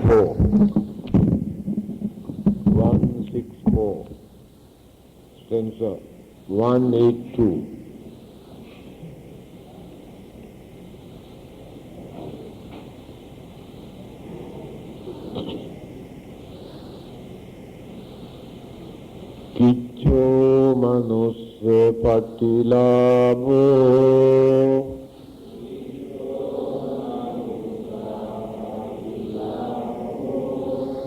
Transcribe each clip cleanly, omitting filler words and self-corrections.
164. 164. Stanza 182. Kicho manussya patilabho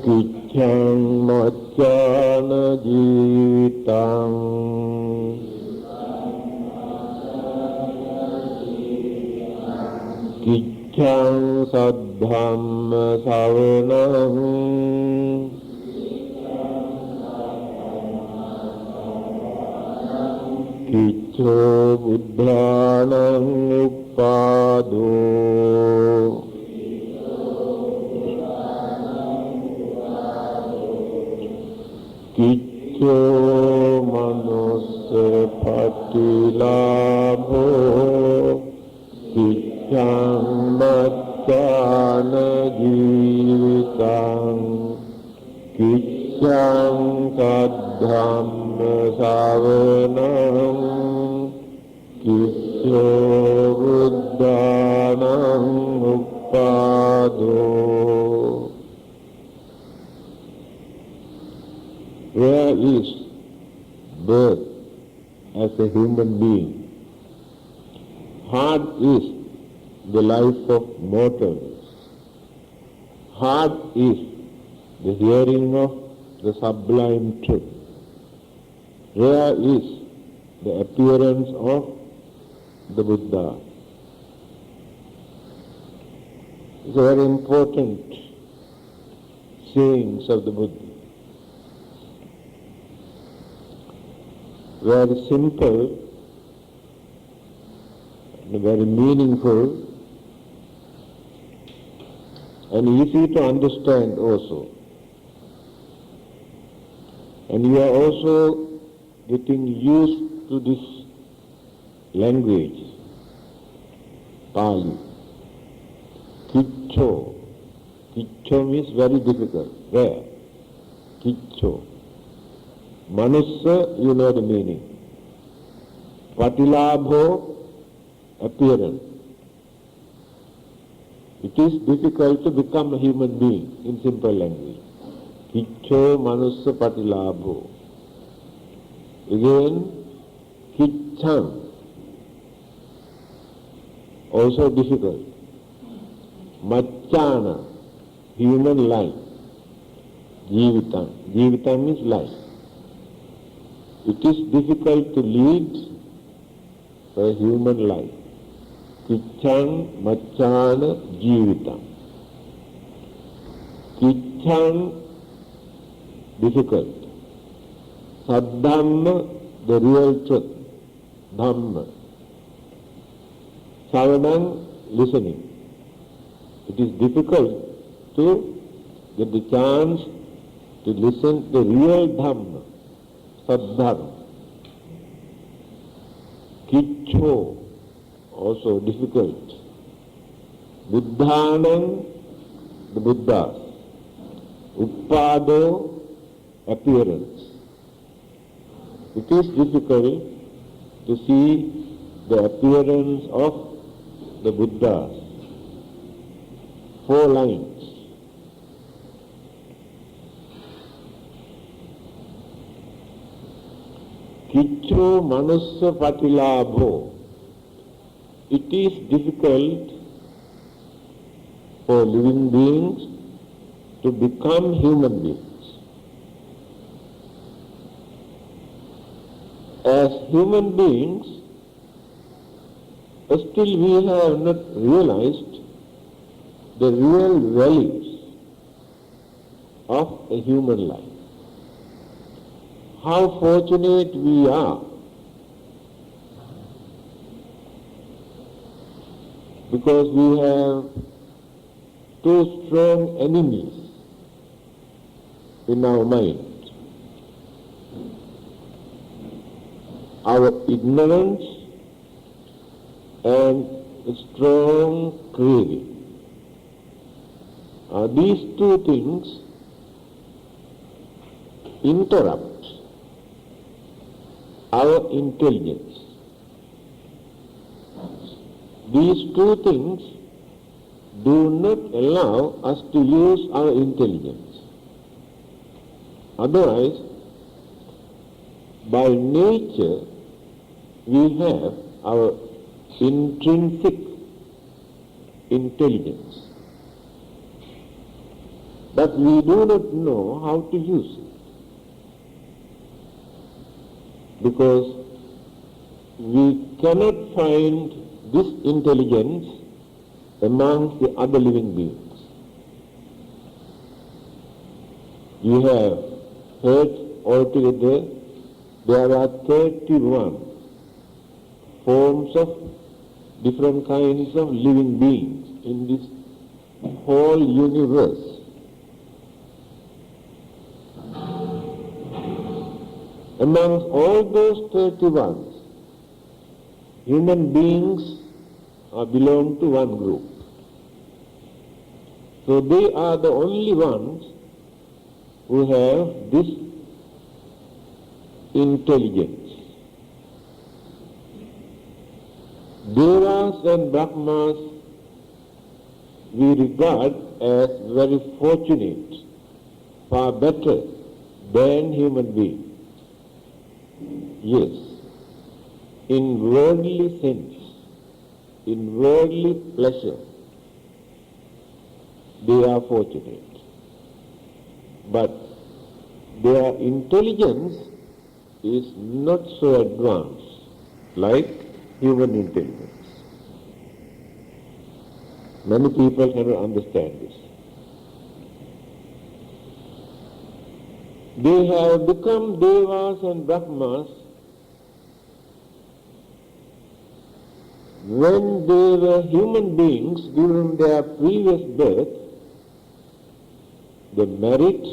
Kichang macchana jitang Kichang saddhamma savanam Kicho buddhanam uppado Kicho manussya patilabho Kichang macchana jivitang Kichang saddhamma savanam Kicho buddhanam uppado. Where is birth as a human being? Hard is the life of mortals. Hard is the hearing of the sublime truth. Rare is the appearance of the Buddha. It's very important sayings of the Buddha. Very simple and very meaningful and easy to understand also. And you are also getting used to this language, Pali. Kicho. Kicho means very difficult, rare. Kicho. Manussya, you know the meaning. Patilabho, appearance. It is difficult to become a human being in simple language. Kicho manussya patilabho. Again, kichang, also difficult. Macchana, human life. Jivitang. Jivitang means life. It is difficult to lead a human life. Kichang macchana jivitang. Kichang, difficult. Saddhamma, the real truth. Dhamma. Savanam, listening. It is difficult to get the chance to listen to the real Dhamma. Saddharma. Kicho, also difficult. Buddhanam, the Buddhas. Uppado, appearance. It is difficult to see the appearance of the Buddhas. 4 lines. Kicho manussya patilabho. It is difficult for living beings to become human beings. As human beings, still we have not realized the real values of a human life. How fortunate we are because we have 2 strong enemies in our mind. Our ignorance and strong craving. These two things interrupt our intelligence. These two things do not allow us to use our intelligence. Otherwise, by nature, we have our intrinsic intelligence, but we do not know how to use it, because we cannot find this intelligence amongst the other living beings. You have heard altogether there are 31 forms of different kinds of living beings in this whole universe. Amongst all those 31, human beings belong to one group. So they are the only ones who have this intelligence. Devas and Brahmas we regard as very fortunate, far better than human beings. Yes, in worldly sense, in worldly pleasure, they are fortunate. But their intelligence is not so advanced like human intelligence. Many people cannot understand this. They have become Devas and Brahmas when they were human beings during their previous birth. The merit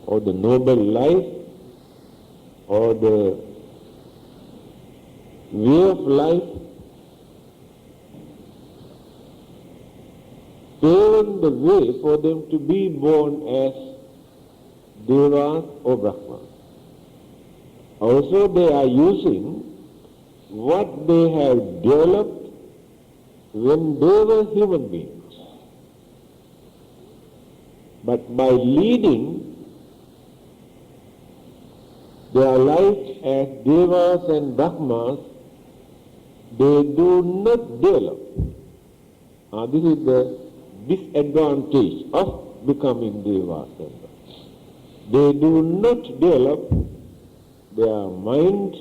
or the noble life or the way of life paved the way for them to be born as Devas or Brahmas. Also they are using what they have developed when they were human beings. But by leading their life as Devas and Brahmas, they do not develop. This is the disadvantage of becoming Devas and Brahmas. They do not develop their mind,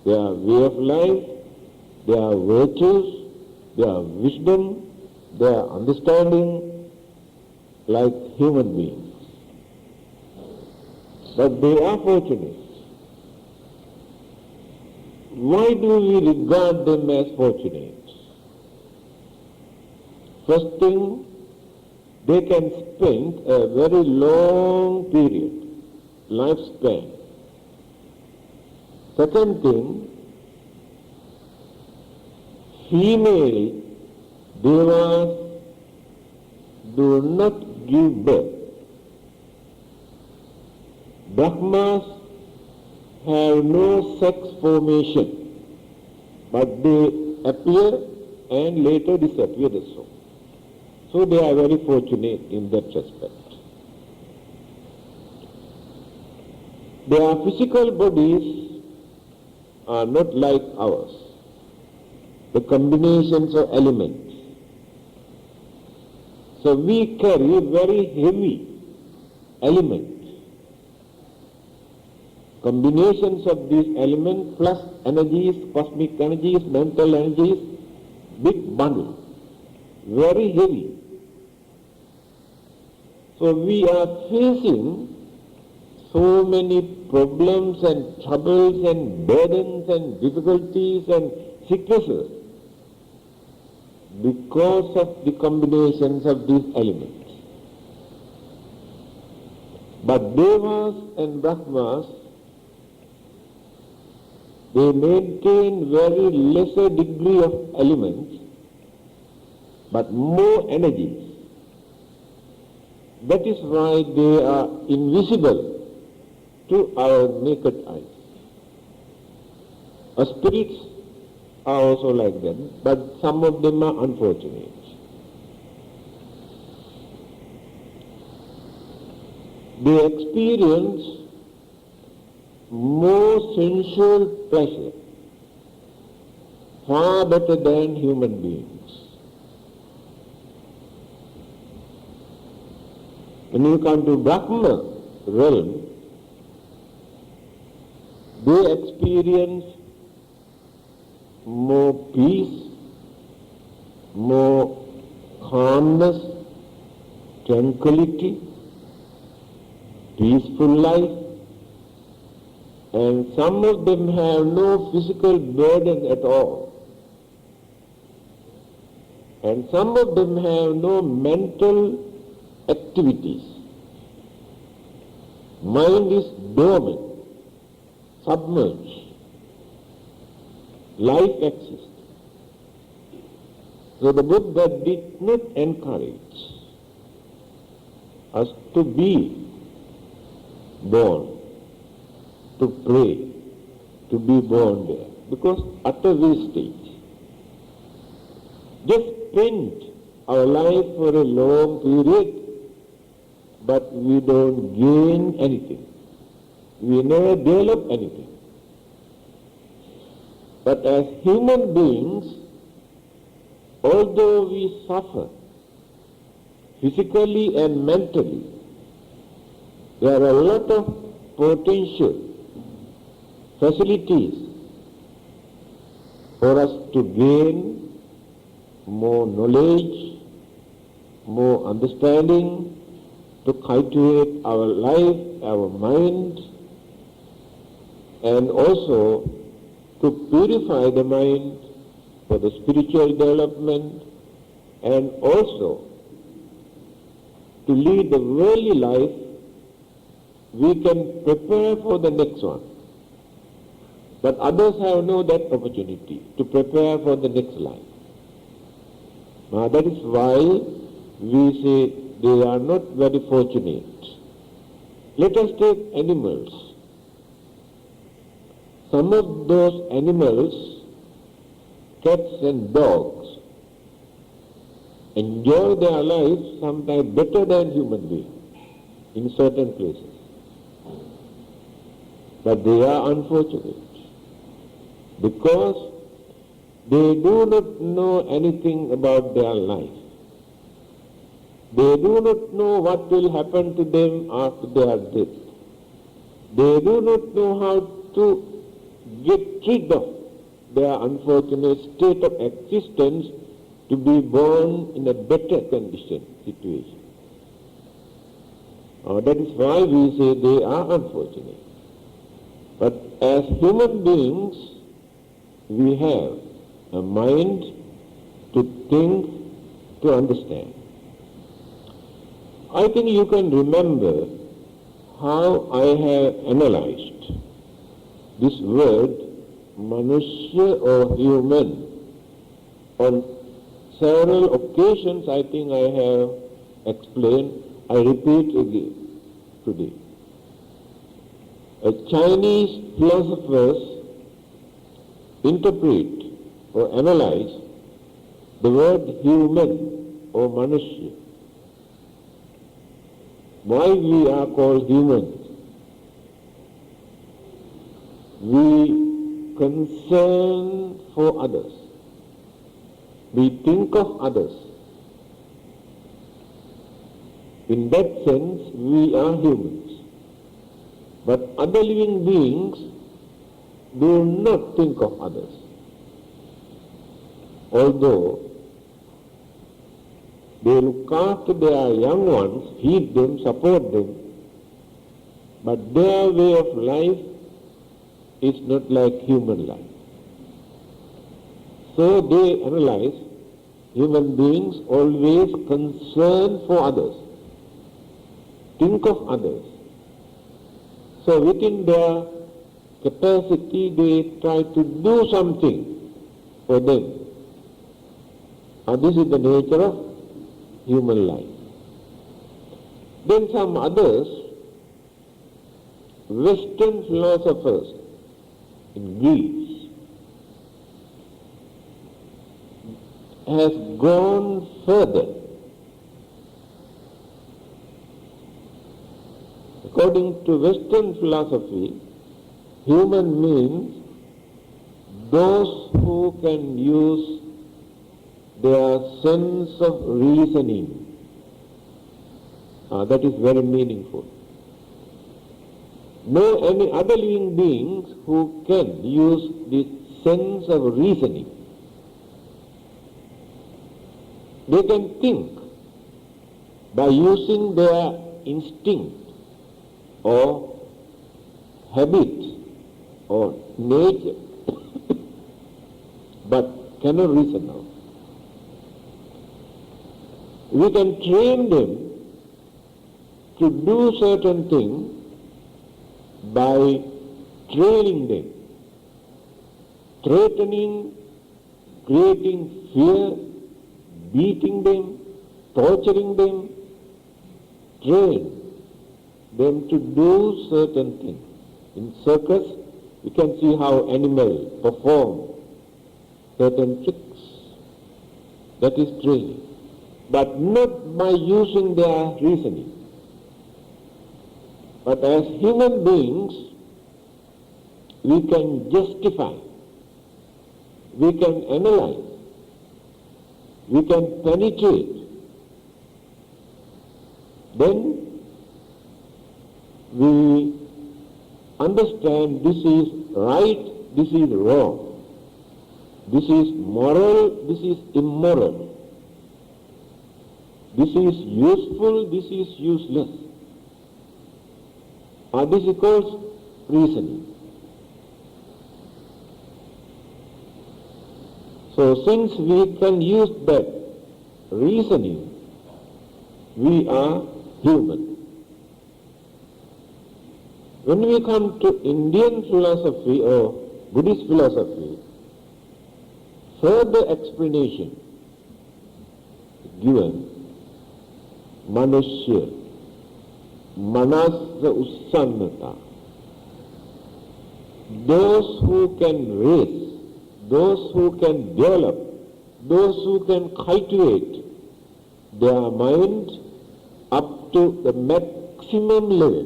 their way of life, their virtues, their wisdom, their understanding like human beings. But they are fortunate. Why do we regard them as fortunate? First thing, they can spend a very long period, lifespan. Second thing, female Devas do not give birth. Brahmas have no sex formation, but they appear and later disappear also. So they are very fortunate in that respect. Their physical bodies are not like ours. The combinations of elements. So we carry very heavy elements. Combinations of these elements plus energies, cosmic energies, mental energies, big bundle, very heavy. So we are facing so many problems and troubles and burdens and difficulties and sicknesses because of the combinations of these elements. But Devas and Brahmas, they maintain very lesser degree of elements, but more energies. That is why they are invisible to our naked eyes. Spirits are also like that, but some of them are unfortunate. They experience more sensual pleasure, far better than human beings. When you come to Brahma realm, they experience more peace, more calmness, tranquility, peaceful life, and some of them have no physical burden at all. And some of them have no mental activities. Mind is dormant, submerged. Life exists. So the Buddha did not encourage us to be born, to pray, to be born there, because utter wastage. Just spend our life for a long period, but we don't gain anything. We never develop anything. But as human beings, although we suffer physically and mentally, there are a lot of potential facilities for us to gain more knowledge, more understanding, to cultivate our life, our mind, and also to purify the mind for the spiritual development, and also to lead the worldly life. We can prepare for the next one. But others have no that opportunity to prepare for the next life. Now that is why we say they are not very fortunate. Let us take animals. Some of those animals, cats and dogs, enjoy their lives sometimes better than human beings in certain places. But they are unfortunate because they do not know anything about their life. They do not know what will happen to them after their death. They do not know how to get rid of their unfortunate state of existence to be born in a better condition, situation. That is why we say they are unfortunate. But as human beings, we have a mind to think, to understand. I think you can remember how I have analyzed this word, Manushya or human. On several occasions I think I have explained, I repeat again today. Chinese philosophers interpret or analyze the word human or Manushya. Why we are called humans? We concern for others. We think of others. In that sense, we are humans. But other living beings do not think of others. Although they look after their young ones, feed them, support them, but their way of life is not like human life. So they analyze human beings always concern for others, think of others. So within their capacity they try to do something for them. This is the nature of human life. Then some others, Western philosophers in Greece, has gone further. According to Western philosophy, human means those who can use their sense of reasoning. That is very meaningful. No any other living beings who can use this sense of reasoning. They can think by using their instinct or habit or nature, but cannot reason out. We can train them to do certain things by training them, threatening, creating fear, beating them, torturing them, train them to do certain things. In circus, you can see how animals perform certain tricks. That is training. But not by using their reasoning. But as human beings, we can justify, we can analyze, we can penetrate. Then we understand this is right, this is wrong, this is moral, this is immoral, this is useful, this is useless. This is called reasoning. So since we can use that reasoning, we are human. When we come to Indian philosophy or Buddhist philosophy, further explanation given, Manushya, Manasa Ussannata. Those who can raise, those who can develop, those who can cultivate their mind up to the maximum level,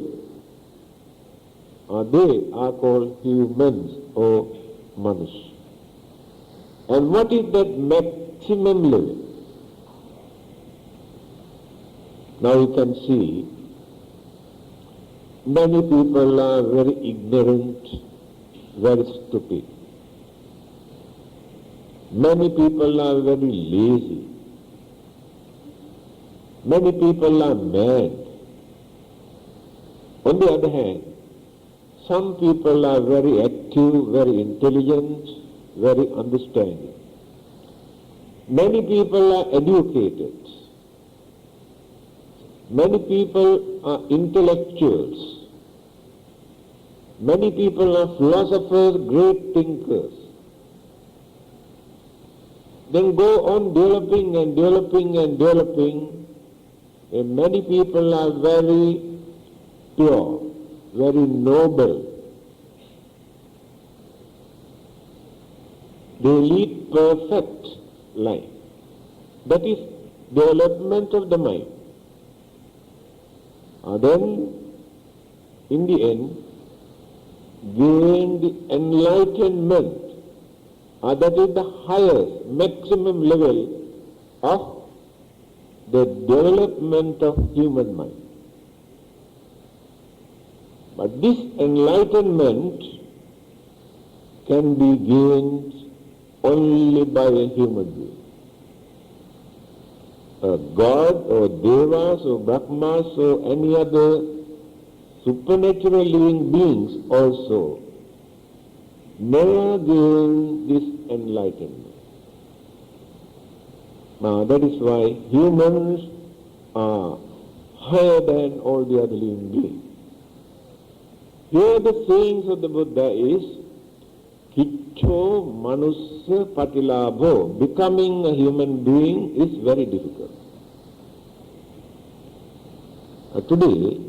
they are called humans or manush. And what is that maximum level? Now you can see many people are very ignorant, very stupid. Many people are very lazy. Many people are mad. On the other hand, some people are very active, very intelligent, very understanding. Many people are educated. Many people are intellectuals. Many people are philosophers, great thinkers. Then go on developing and developing and developing. And many people are very pure, very noble. They lead perfect life. That is development of the mind. Then, in the end, gain the enlightenment. That is the highest, maximum level of the development of human mind. But this enlightenment can be gained only by a human being. A god or devas or brahmas or any other supernatural living beings also never gain this enlightenment. Now that is why humans are higher than all the other living beings. Here the sayings of the Buddha is Kicho Manusya Patilabho. Becoming a human being is very difficult. Today,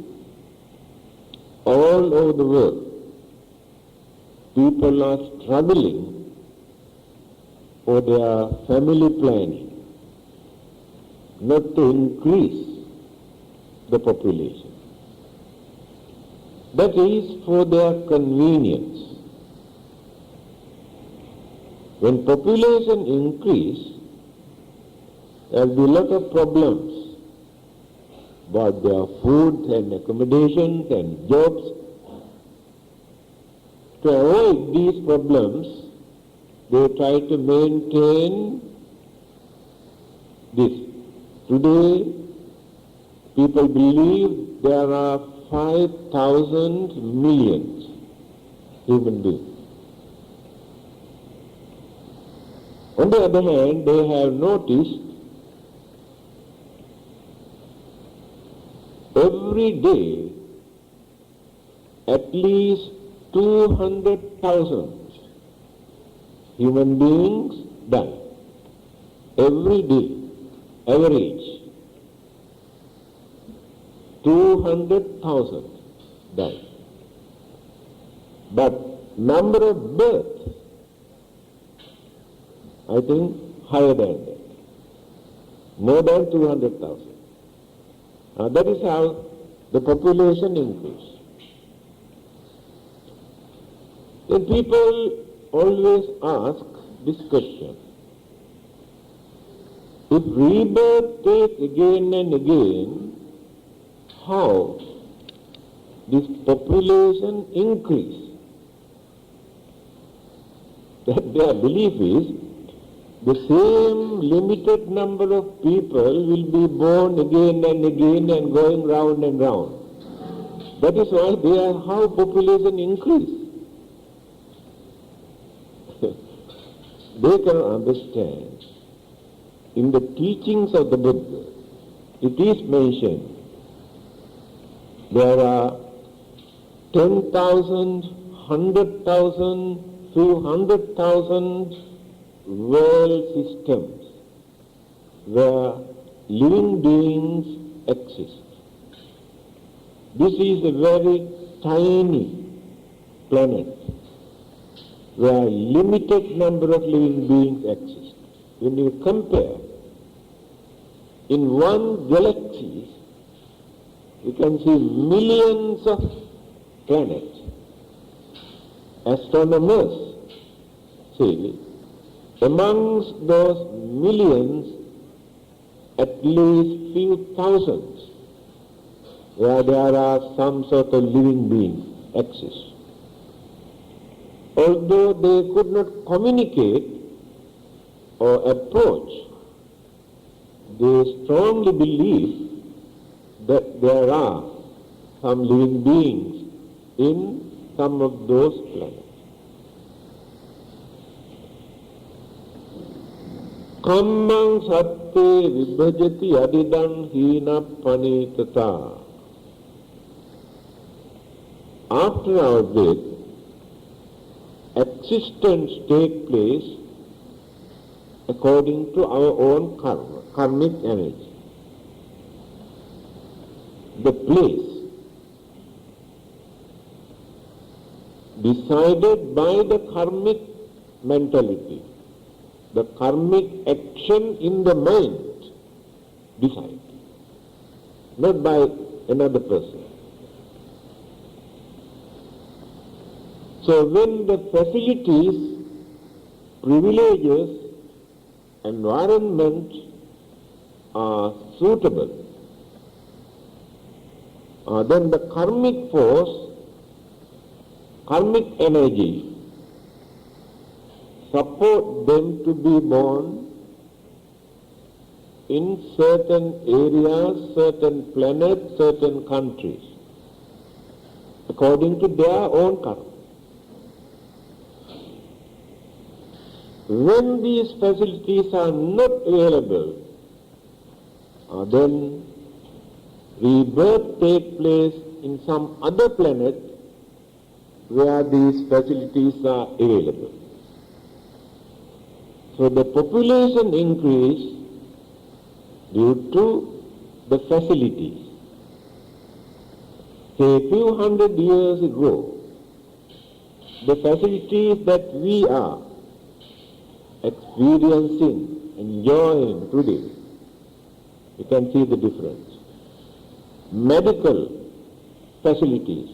all over the world, people are struggling for their family planning, not to increase the population. That is for their convenience. When population increase, there will be a lot of problems about their food and accommodations and jobs. To avoid these problems, they try to maintain this. Today, people believe there are 5,000 million human beings. On the other hand, they have noticed every day at least 200,000 human beings die. Every day, average, 200,000 die. But number of births, I think, higher than that. More than 200,000. That is how the population increase. Then people always ask this question. If rebirth takes again and again, how this population increase? That their belief is the same limited number of people will be born again and again and going round and round. That is why they are how population increase. They cannot understand. In the teachings of the Buddha, it is mentioned there are 10,000, 100,000, few 100,000 world systems where living beings exist. This is a very tiny planet where a limited number of living beings exist. When you compare, in one galaxy, you can see millions of planets. Astronomers say, amongst those millions, at least few thousands, where there are some sort of living beings exist. Although they could not communicate or approach, they strongly believe that there are some living beings in some of those planets. Kammang satte vibhajati adidang hina panitata. After our death, existence takes place according to our own karma, karmic energy. The place decided by the karmic mentality, the karmic action in the mind decided, not by another person. So when the facilities, privileges, environment are suitable, then the karmic force, karmic energy, support them to be born in certain areas, certain planets, certain countries, according to their own karma. When these facilities are not available, then rebirth takes place in some other planet where these facilities are available. So the population increase due to the facilities. say a few hundred years ago, the facilities that we are experiencing, enjoying today, you can see the difference. Medical facilities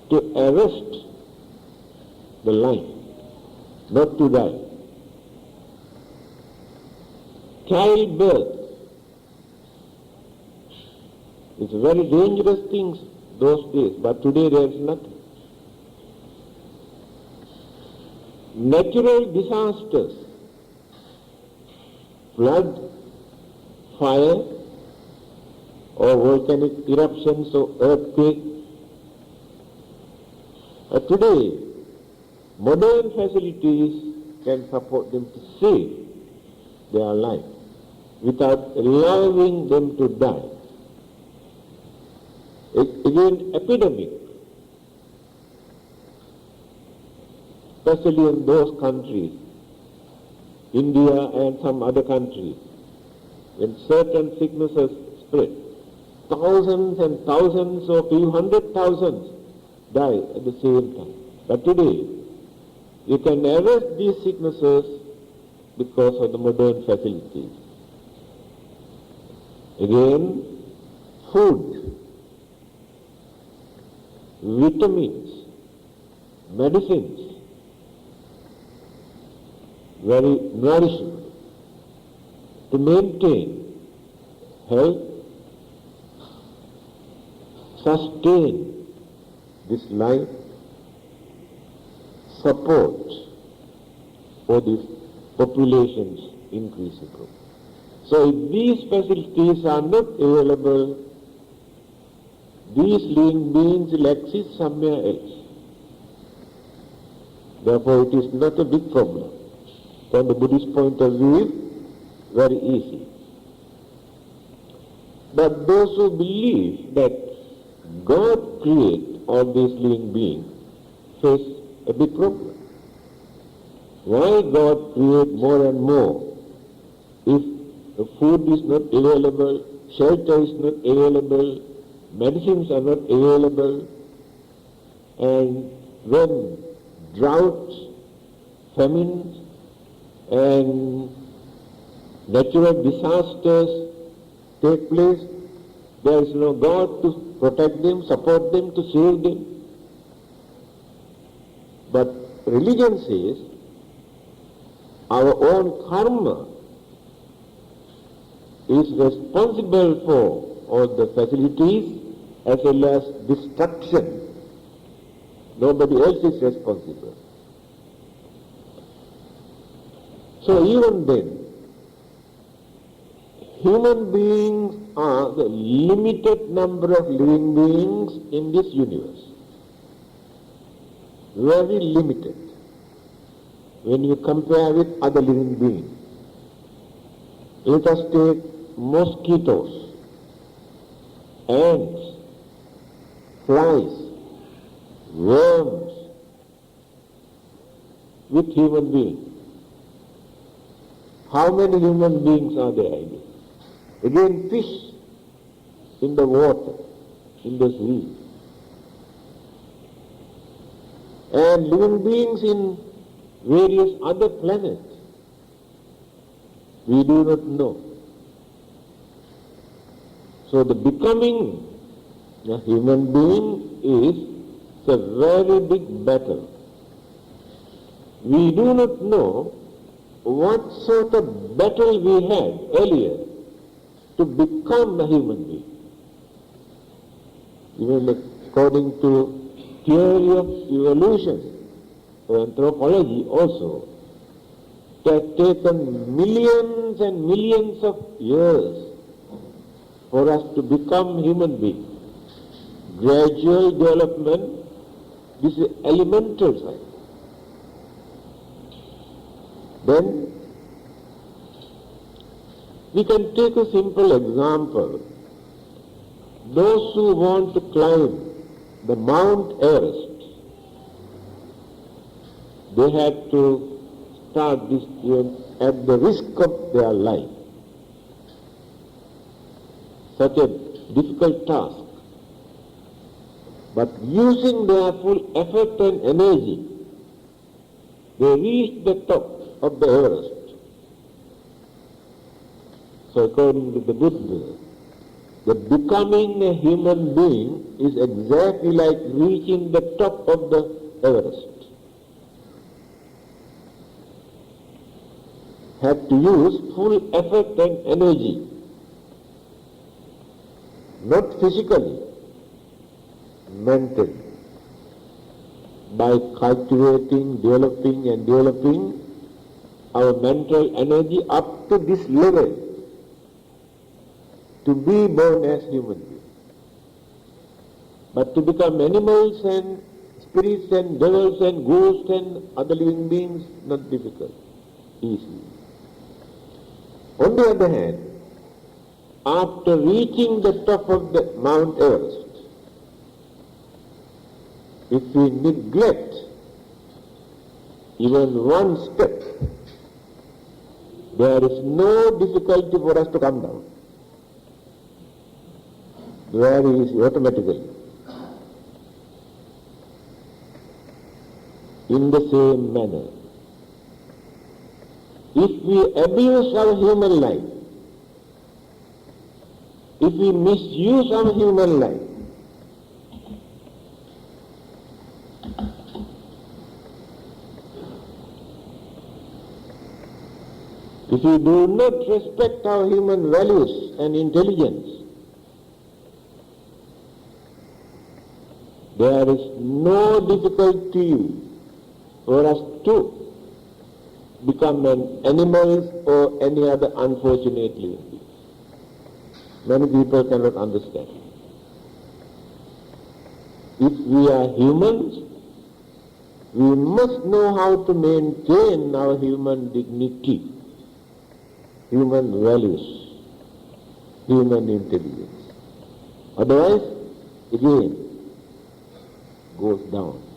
to arrest the life, not to die. Childbirth is a very dangerous thing those days, but today there is nothing. Natural disasters, flood, fire, or volcanic eruptions or earthquake. Today, modern facilities can support them to save their life without allowing them to die. Again, epidemic, especially in those countries, India and some other countries, when certain sicknesses spread, thousands and thousands or few hundred thousands die at the same time. But today, you can arrest these sicknesses because of the modern facilities. Again, food, vitamins, medicines, very nourishing to maintain health, sustain this life, support for these populations increasing. So if these facilities are not available, these living beings will exist somewhere else. Therefore it is not a big problem. From the Buddhist point of view, very easy. But those who believe that God created all these living beings face a big problem. Why God create more and more if the food is not available, shelter is not available, medicines are not available, and when droughts, famines, and natural disasters take place, there is no God to protect them, support them, to save them. But religion says our own karma is responsible for all the facilities as well as destruction. Nobody else is responsible. So even then, human beings are the limited number of living beings in this universe. Very limited when you compare with other living beings. Let us take mosquitoes, ants, flies, worms with human beings. How many human beings are there? Again, fish in the water, in the sea. And living beings in various other planets. We do not know. So the becoming a human being is a very big battle. We do not know what sort of battle we had earlier to become a human being. Even according to theory of evolution, or anthropology also, it has taken millions and millions of years for us to become human beings. Gradual development, this is elemental science. Then we can take a simple example. Those who want to climb the Mount Everest, they had to start this at the risk of their life. Such a difficult task. But using their full effort and energy, they reached the top of the Everest. So according to the Buddha, the becoming a human being is exactly like reaching the top of the Everest. Have to use full effort and energy, not physically, mentally, by cultivating, developing our mental energy up to this level to be born as human beings. But to become animals and spirits and devils and ghosts and other living beings, not difficult, easy. On the other hand, after reaching the top of the Mount Everest, if we neglect even one step, there is no difficulty for us to come down. Very easy, automatically. In the same manner, if we abuse our human life, if we misuse our human life, if we do not respect our human values and intelligence, there is no difficulty for us to become an animals or any other unfortunate living being. Many people cannot understand. If we are humans, we must know how to maintain our human dignity, human values, human intelligence. Otherwise, again, goes down.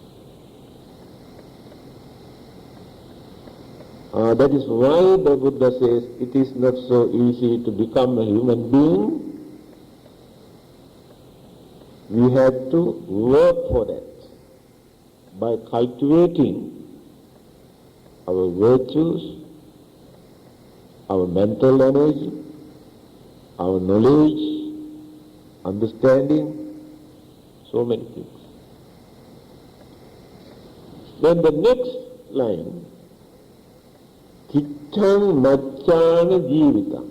That is why the Buddha says it is not so easy to become a human being. We have to work for that by cultivating our virtues, our mental energy, our knowledge, understanding, so many things. Then the next line, Kiccang Macchana Jivita.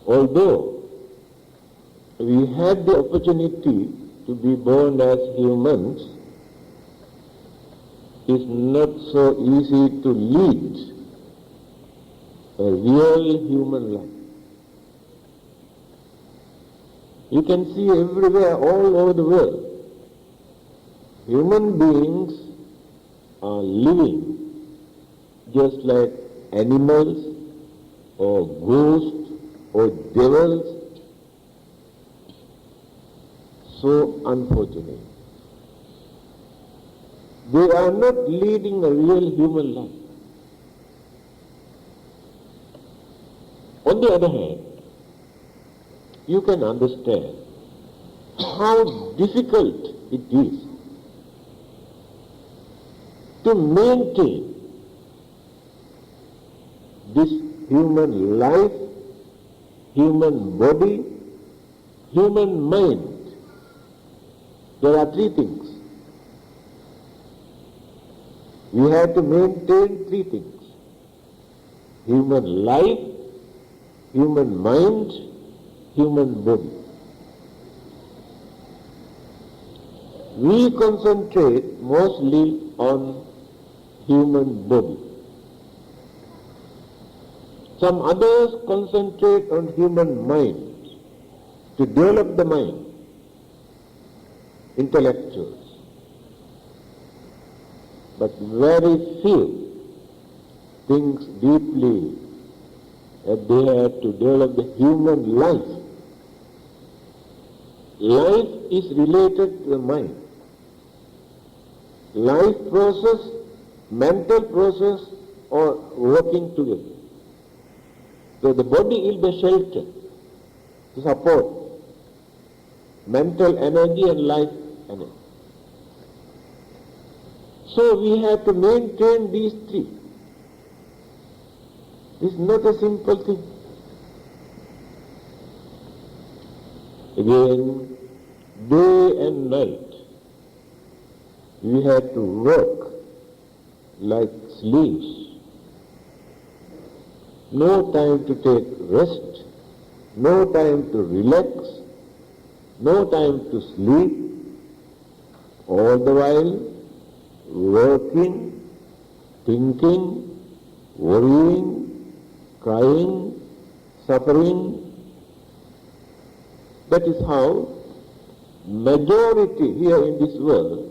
Although we had the opportunity to be born as humans, it's not so easy to lead a real human life. You can see everywhere, all over the world, human beings are living just like animals or ghosts or devils. So unfortunate. They are not leading a real human life. On the other hand, you can understand how difficult it is to maintain this human life, human body, human mind. There are three things. We have to maintain three things: human life, human mind, human body. We concentrate mostly on human body. Some others concentrate on human mind, to develop the mind, intellectuals. But very few think deeply that they have to develop the human life. Life is related to the mind. Life process, mental process are working together. So the body will be shelter, to support. mental energy and life energy. So we have to maintain these three. It's not a simple thing. Again, day and night, we have to work like slaves. No time to take rest, no time to relax, no time to sleep, all the while working, thinking, worrying, crying, suffering. That is how majority here in this world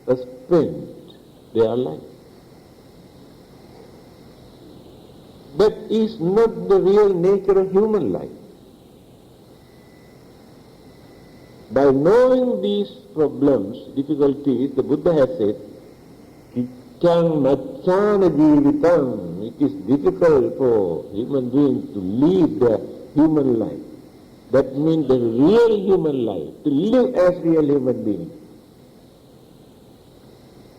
spend their life. That is not the real nature of human life. By knowing these problems, difficulties, the Buddha has said, Kiccang Macchana Jivitam. It is difficult for human beings to lead their human life. That means the real human life, to live as real human beings.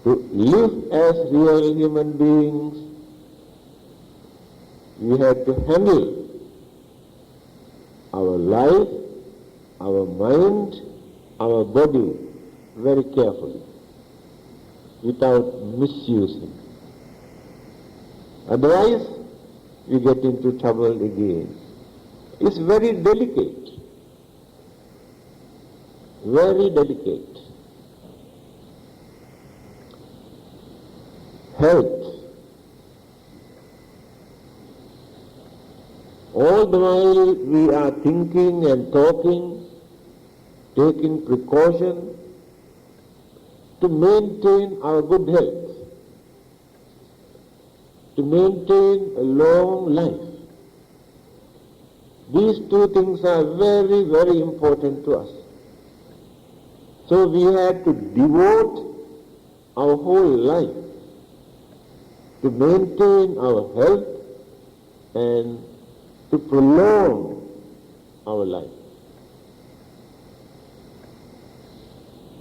To live as real human beings, we have to handle our life, our mind, our body very carefully, without misusing. Otherwise, we get into trouble again. It's very delicate, very delicate. Health. All the while we are thinking and talking, taking precaution to maintain our good health, to maintain a long life. These two things are very, very important to us. So we have to devote our whole life to maintain our health and to prolong our life.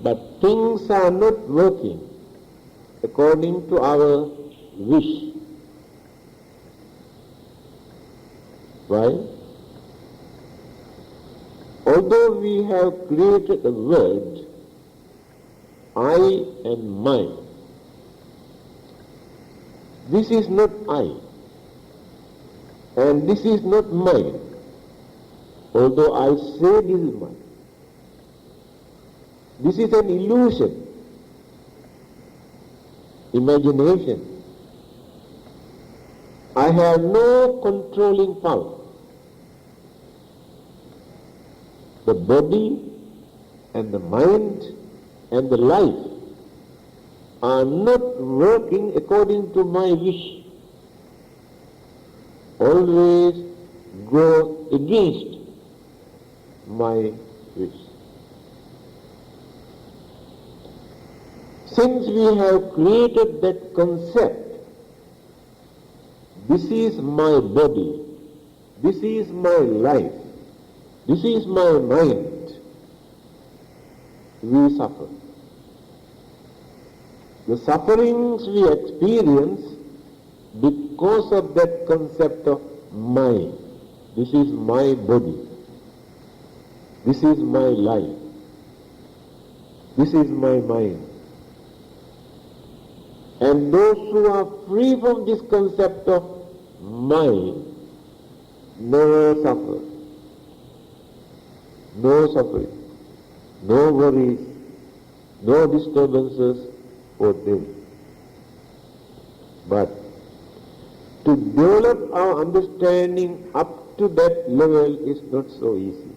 But things are not working according to our wish. Why? Although we have created a word, I and mine, this is not I, and this is not mine, although I say this is mine. This is an illusion, imagination. I have no controlling power. The body and the mind and the life are not working according to my wish. Always go against my wish. Since we have created that concept, this is my body, this is my life, this is my mind, we suffer. The sufferings we experience because of that concept of mine. This is my body, this is my life, this is my mind. And those who are free from this concept of mine never suffer. No suffering, no worries, no disturbances for them. But to develop our understanding up to that level is not so easy.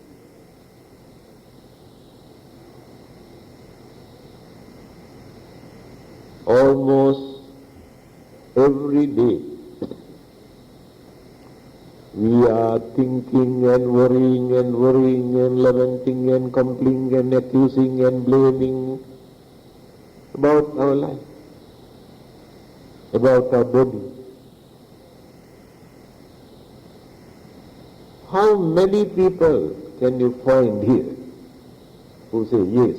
Almost every day we are thinking and worrying and lamenting and complaining and accusing and blaming about our life, about our body. How many people can you find here who say, yes,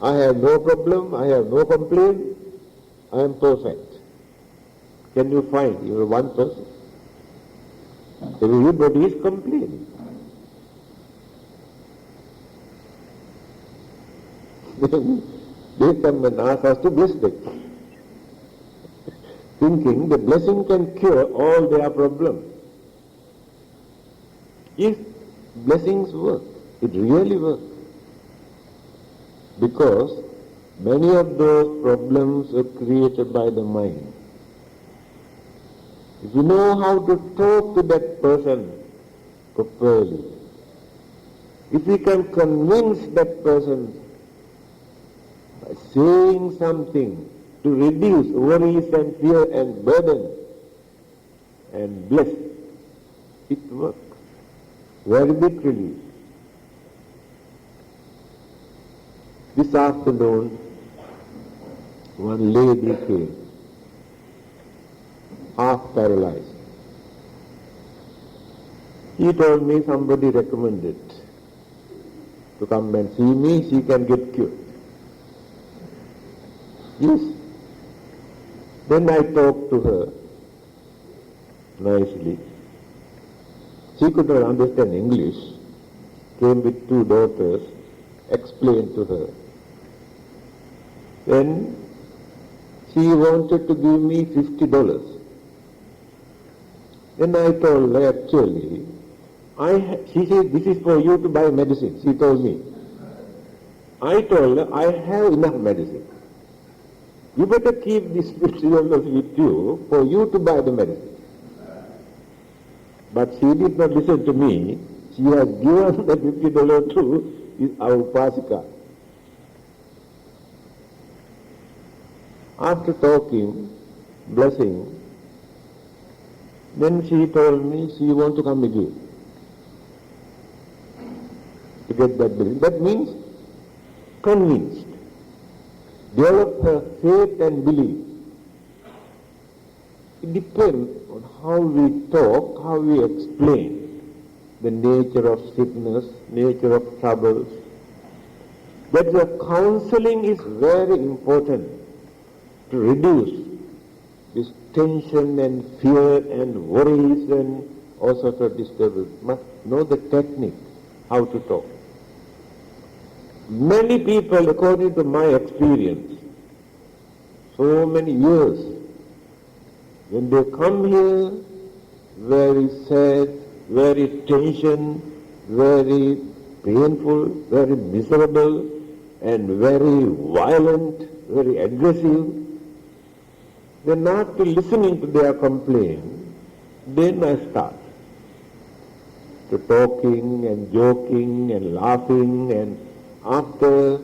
I have no problem, I have no complaint, I am perfect. Can you find even one person? Everybody is complaining. They come and ask us to bless them, thinking the blessing can cure all their problems. If blessings work, it really works. Because many of those problems are created by the mind. If you know how to talk to that person properly, if we can convince that person by saying something to reduce worries and fear and burden and bless, it works. Very big relief. This afternoon, one lady came, half paralyzed. He told me somebody recommended to come and see me, she can get cured. Yes. Then I talked to her nicely. She could not understand English, came with 2 daughters, explained to her. Then she wanted to give me $50. Then I told her, actually, she said, this is for you to buy medicine, she told me. I told her, I have enough medicine. You better keep this $50 with you for you to buy the medicine. But she did not listen to me. She has given the $50 to our Upasika. After talking, blessing, then she told me she wants to come again to get that blessing. That means convinced. Develop her faith and belief. It depends on how we talk, how we explain the nature of sickness, nature of troubles. That the counseling is very important to reduce this tension and fear and worries and all sorts of disturbance. Must know the technique, how to talk. Many people, according to my experience, so many years, when they come here, very sad, very tension, very painful, very miserable, and very violent, very aggressive, then after listening to their complaint, then I start to talking and joking and laughing, and after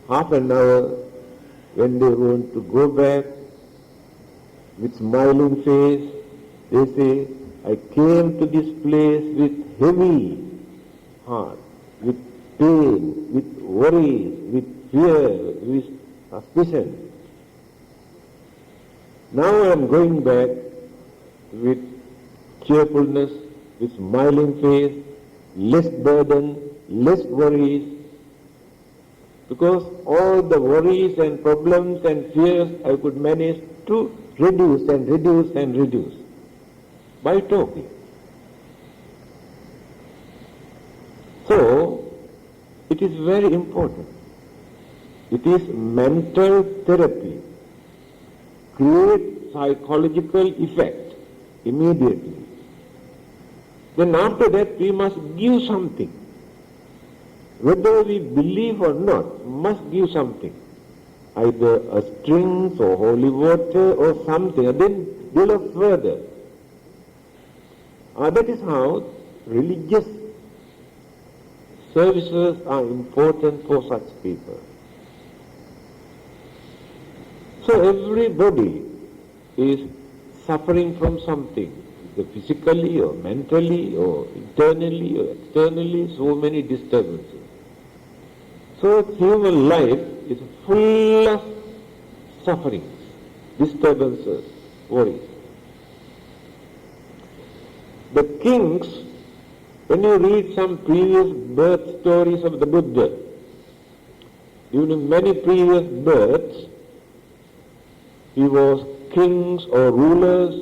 half an hour, when they want to go back with smiling face, they say, I came to this place with heavy heart, with pain, with worries, with fear, with suspicion. Now I am going back with cheerfulness, with smiling face, less burden, less worries, because all the worries and problems and fears I could manage to reduce and reduce and reduce by talking. So, it is very important. It is mental therapy. Create psychological effect immediately. Then after that we must give something. Whether we believe or not, must give something. Either a strings or holy water or something, and then develop further. That is how religious services are important for such people. So everybody is suffering from something, either physically or mentally or internally or externally, so many disturbances. So human life is full of sufferings, disturbances, worries. The kings, when you read some previous birth stories of the Buddha, during many previous births, he was kings or rulers.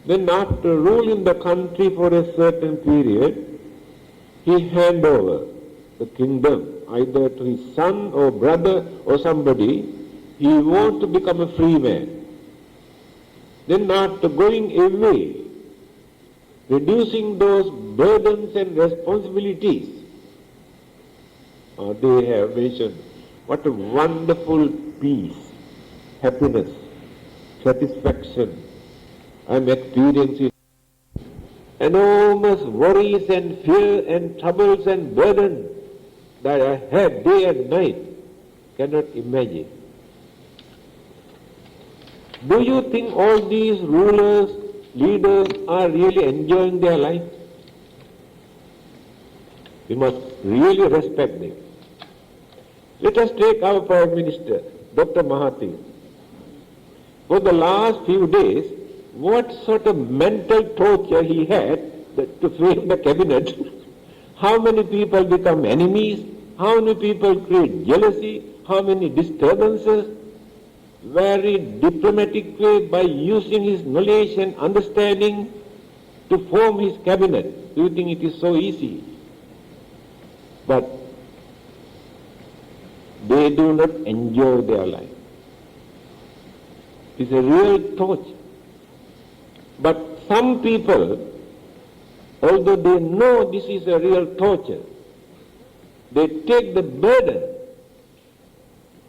Then after ruling the country for a certain period, he hand over the kingdom either to his son or brother or somebody. He wants to become a free man. Then after going away, reducing those burdens and responsibilities, they have mentioned what a wonderful peace, happiness, satisfaction I am experiencing. Enormous worries and fear and troubles and burdens that I have day and night, cannot imagine. Do you think all these rulers, leaders are really enjoying their life? We must really respect them. Let us take our Prime Minister, Dr. Mahathir. For the last few days, what sort of mental torture he had to frame the cabinet. How many people become enemies? How many people create jealousy? How many disturbances? Very diplomatic way, by using his knowledge and understanding to form his cabinet. Do you think it is so easy? But they do not enjoy their life. It is a real torture. But some people, although they know this is a real torture, they take the burden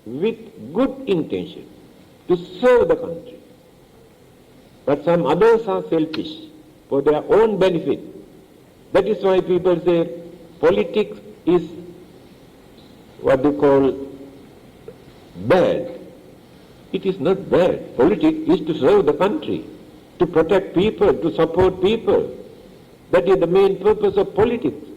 with good intention to serve the country. But some others are selfish for their own benefit. That is why people say politics is what they call bad. It is not bad. Politics is to serve the country, to protect people, to support people. That is the main purpose of politics.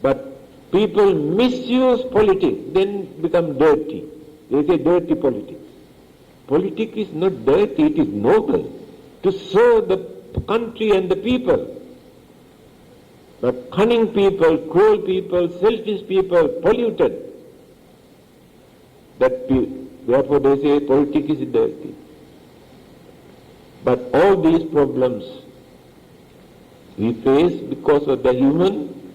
But people misuse politics, then become dirty. They say dirty politics. Politics is not dirty, it is noble, to serve the country and the people. But cunning people, cruel people, selfish people, polluted. Therefore they say politics is dirty. But all these problems we face because of the human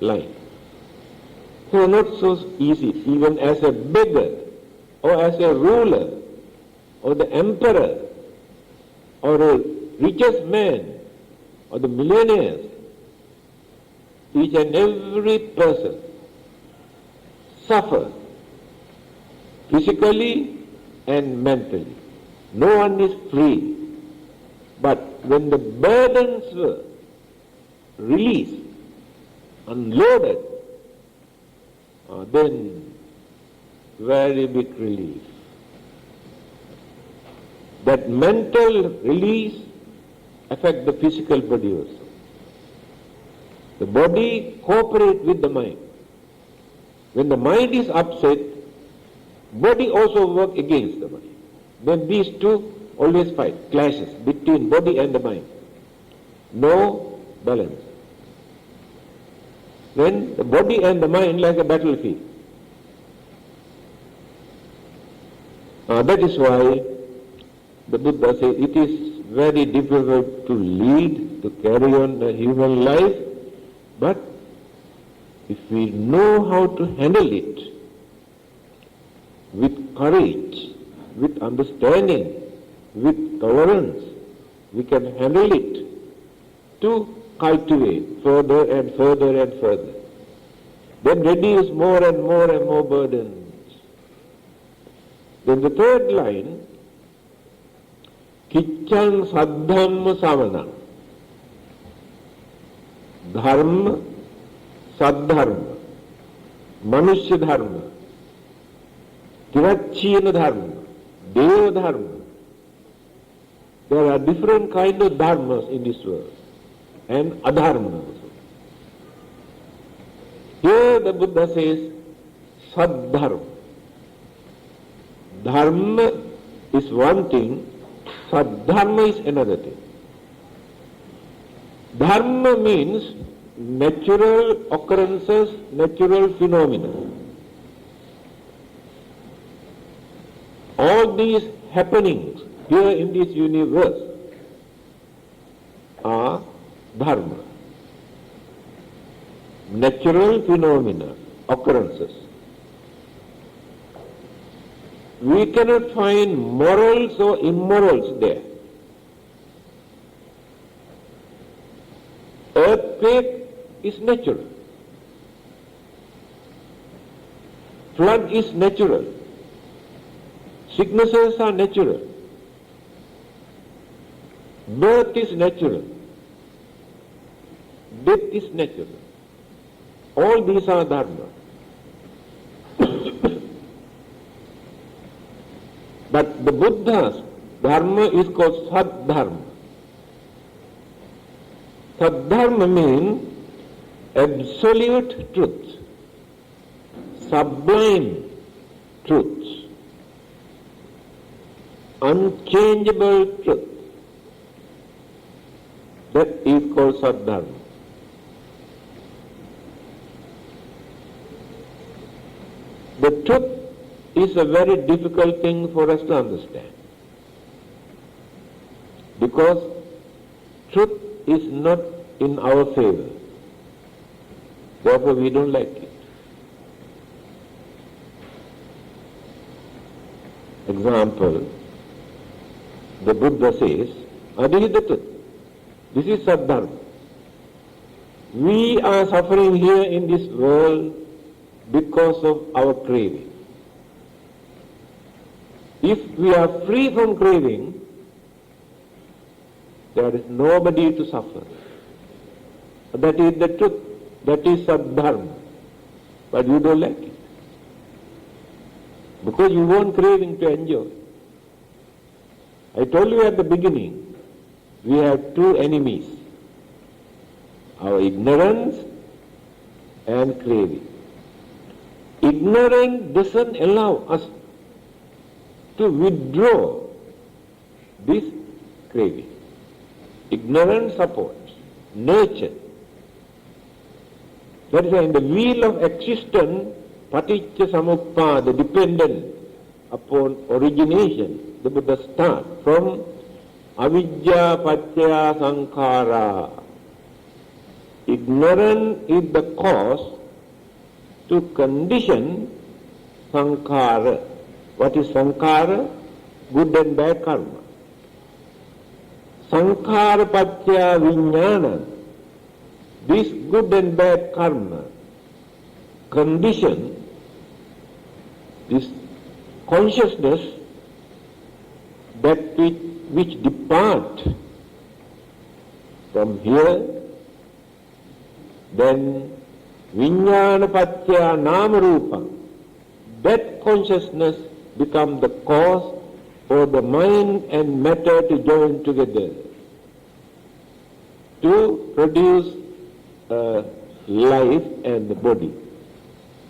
life. They are not so easy, even as a beggar, or as a ruler, or the emperor, or a richest man, or the millionaires. Each and every person suffers physically and mentally. No one is free. But when the burdens were released, unloaded, then very big relief. That mental release affects the physical body also. The body cooperates with the mind. When the mind is upset, body also works against the mind. Then these two always fight, clashes between body and the mind. No balance. Then the body and the mind like a battlefield. That is why the Buddha says it is very difficult to lead, to carry on the human life, but if we know how to handle it with courage, with understanding, with tolerance, we can handle it to cultivate further and further and further. Then reduce more and more and more burdens. Then the third line, Kicchan Saddhamma Savana. Dharma, Saddharma, Manushya Dharma, Tirachina Dharma, Deva Dharma. There are different kinds of dharmas in this world, and adharma also. Here the Buddha says, Saddharma. Dharma is one thing, Saddharma is another thing. Dharma means natural occurrences, natural phenomena. All these happenings here in this universe are dharma. Natural phenomena, occurrences. We cannot find morals or immorals there. Earthquake is natural. Flood is natural. Sicknesses are natural. Birth is natural. Death is natural. All these are dharma. But the Buddha's dharma is called Saddharma. Saddharma means absolute truth, sublime truth, unchangeable truth. That is called Saddharma. The truth is a very difficult thing for us to understand, because truth is not in our favor. Therefore we don't like it. Example, the Buddha says, this is the truth. This is Saddharma. We are suffering here in this world because of our craving. If we are free from craving, there is nobody to suffer. That is the truth. That is Saddharma. But you don't like it, because you want craving to enjoy. I told you at the beginning, we have two enemies, our ignorance and craving. Ignorance doesn't allow us to withdraw this craving. Ignorance supports nature. That is why in the wheel of existence, paticca samuppada, dependent upon origination, the Buddha starts from avidya paccaya sankhara. Ignorance is the cause to condition sankhara. What is sankhara? Good and bad karma. Sankhara paccaya vijnana. This good and bad karma condition, this consciousness that which depart from here, then vijnana paccaya nama rupa, that consciousness becomes the cause for the mind and matter to join together to produce life and the body.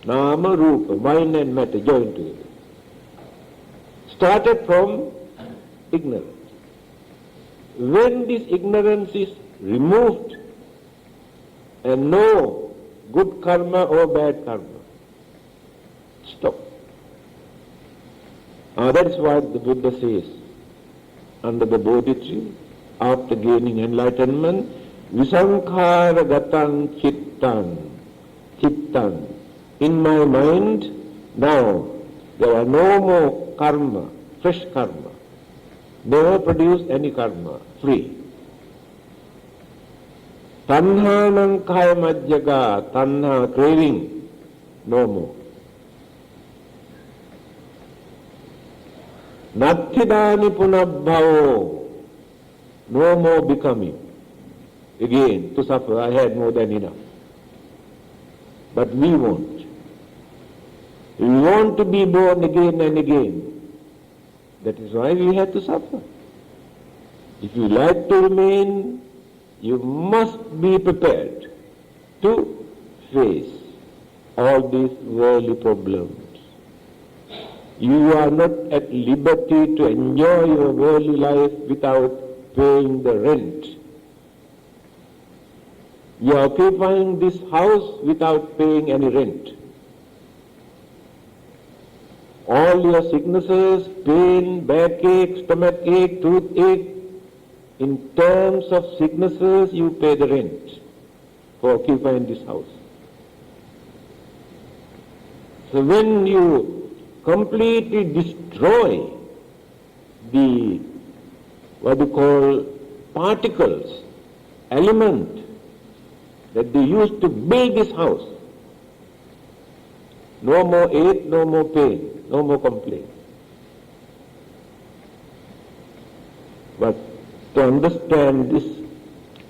Nama rupa, mind and matter join together. Started from ignorance. When this ignorance is removed and no good karma or bad karma, stop. That is why the Buddha says, under the Bodhi tree, after gaining enlightenment, visankhara gatan chittan. In my mind, now, there are no more karma, fresh karma. Never produce any karma, free. Tanhanam kaya majjaga, tanha, craving, no more. Nathidani punabhavo, no more becoming. Again, to suffer, I had more than enough. But we won't. We want to be born again and again. That is why we have to suffer. If you like to remain, you must be prepared to face all these worldly problems. You are not at liberty to enjoy your worldly life without paying the rent. You are occupying this house without paying any rent. All your sicknesses, pain, backache, stomachache, toothache, in terms of sicknesses you pay the rent for occupying this house. So when you completely destroy the, what you call, particles, element that they used to build this house, no more ache, no more pain, no more complaint. But to understand this,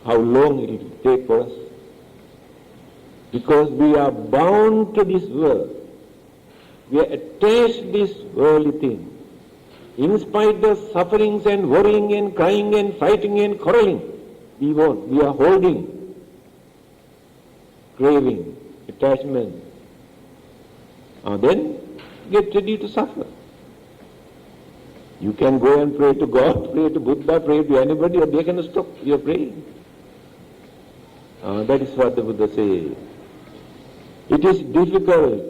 how long it will take for us, because we are bound to this world. We are attached to this worldly thing. In spite of sufferings and worrying and crying and fighting and quarreling, we are holding, craving, attachment. Then get ready to suffer. You can go and pray to God, pray to Buddha, pray to anybody, or they can stop your praying. That is what the Buddha says. It is difficult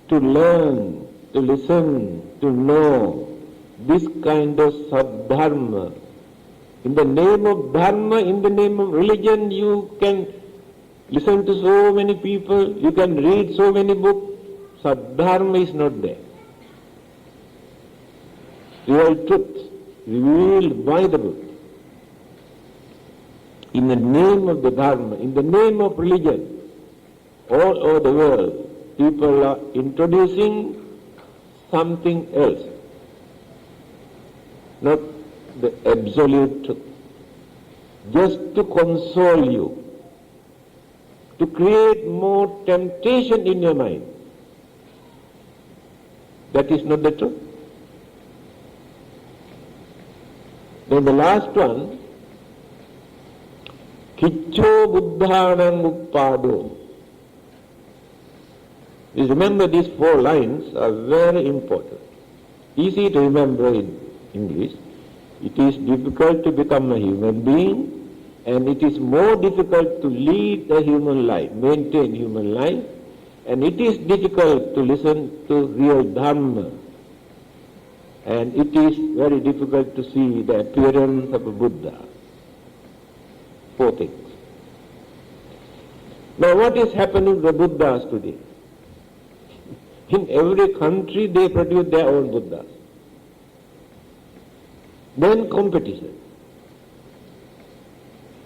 to learn, to listen, to know this kind of sadharma. In the name of dharma, in the name of religion, you can listen to so many people, you can read so many books. Sadharma is not there. Real truth revealed by the Buddha. In the name of the dharma, in the name of religion, all over the world, people are introducing something else, not the absolute truth, just to console you, to create more temptation in your mind. That is not the truth. Then the last one, Kicho Buddhanam Uppado. Please remember these 4 lines are very important. Easy to remember in English. It is difficult to become a human being, and it is more difficult to lead a human life, maintain human life, and it is difficult to listen to real Dharma. And it is very difficult to see the appearance of a Buddha. 4 things. Now what is happening to the Buddhas today? In every country they produce their own Buddhas. Then competition.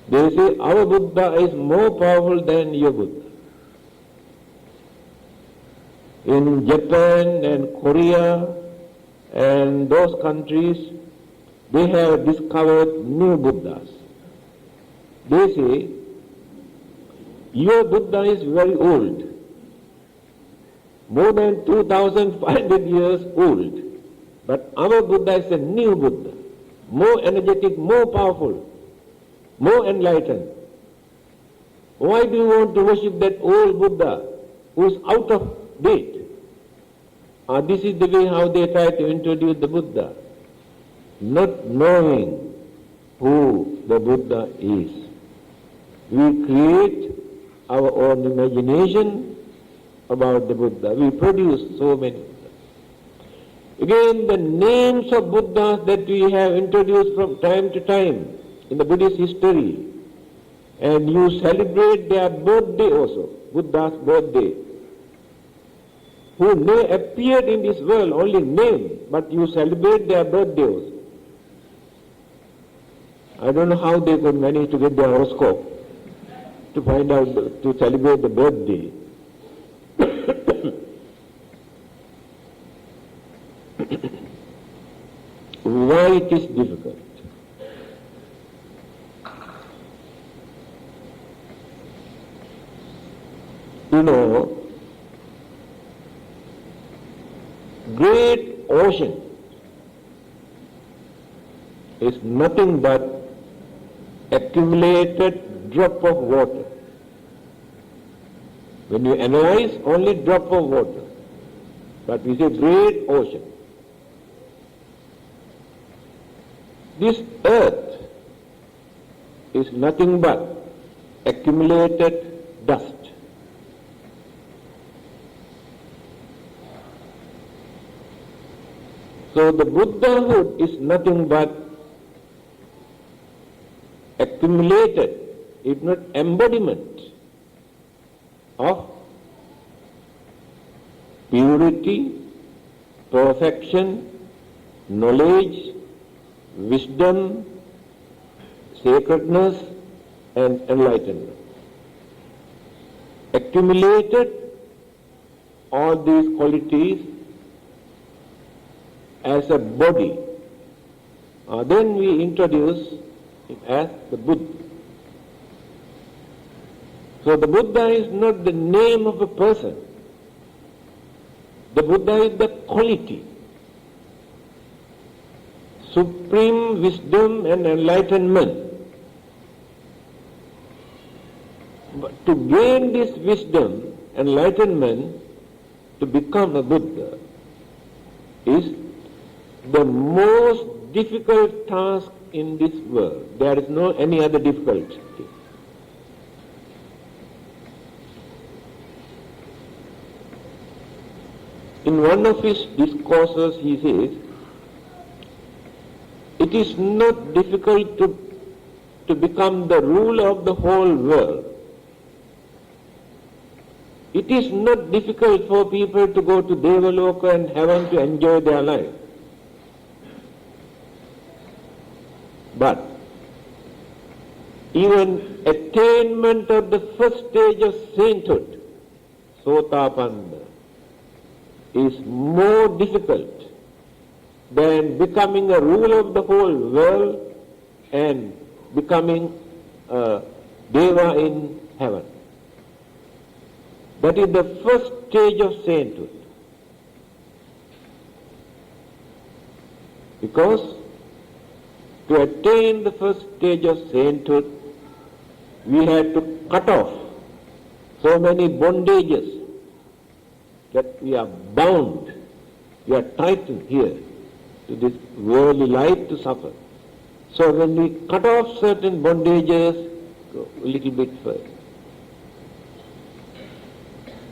They say our Buddha is more powerful than your Buddha. In Japan and Korea and those countries, they have discovered new Buddhas. They say, your Buddha is very old, more than 2,500 years old, but our Buddha is a new Buddha, more energetic, more powerful, more enlightened. Why do you want to worship that old Buddha who is out of date? This is the way how they try to introduce the Buddha, not knowing who the Buddha is. We create our own imagination about the Buddha. We produce so many. Again, the names of Buddhas that we have introduced from time to time in the Buddhist history, and you celebrate their birthday also, Buddha's birthday, who may appear in this world only name, but you celebrate their birthday also. I don't know how they could manage to get their horoscope to find out, to celebrate the birthday. Why it is difficult? You know, great ocean is nothing but accumulated drop of water. When you analyze, only drop of water. But we say great ocean. This earth is nothing but accumulated dust. So the Buddhahood is nothing but accumulated, if not embodiment, of purity, perfection, knowledge, wisdom, sacredness and enlightenment. Accumulated all these qualities as a body. Then we introduce it as the Buddha. So the Buddha is not the name of a person. The Buddha is the quality. Supreme wisdom and enlightenment. But to gain this wisdom, enlightenment, to become a Buddha, is the most difficult task in this world. There is no any other difficulty. In one of his discourses he says, it is not difficult to become the ruler of the whole world. It is not difficult for people to go to Devaloka and heaven to enjoy their life. But even attainment of the first stage of sainthood, Sotapanna, is more difficult than becoming a ruler of the whole world and becoming a Deva in heaven. That is the first stage of sainthood. Because to attain the first stage of sainthood, we had to cut off so many bondages that we are bound, we are tightened here to this worldly life to suffer. So when we cut off certain bondages, go a little bit further.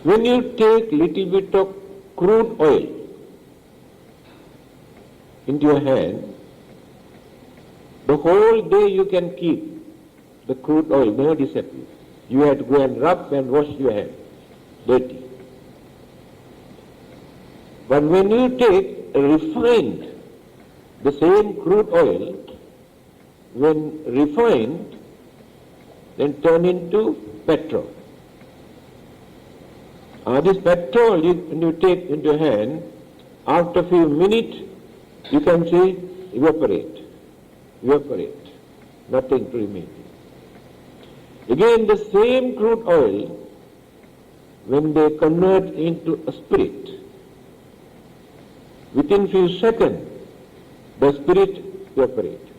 When you take little bit of crude oil into your hand, the whole day you can keep the crude oil, never disappears. You have to go and rub and wash your hand, dirty. But when you take refined, the same crude oil, when refined, then turn into petrol. This petrol, when you take into your hand, after a few minutes, you can see evaporate, nothing to remain. Again, the same crude oil, when they convert into a spirit, within few seconds, the spirit evaporates.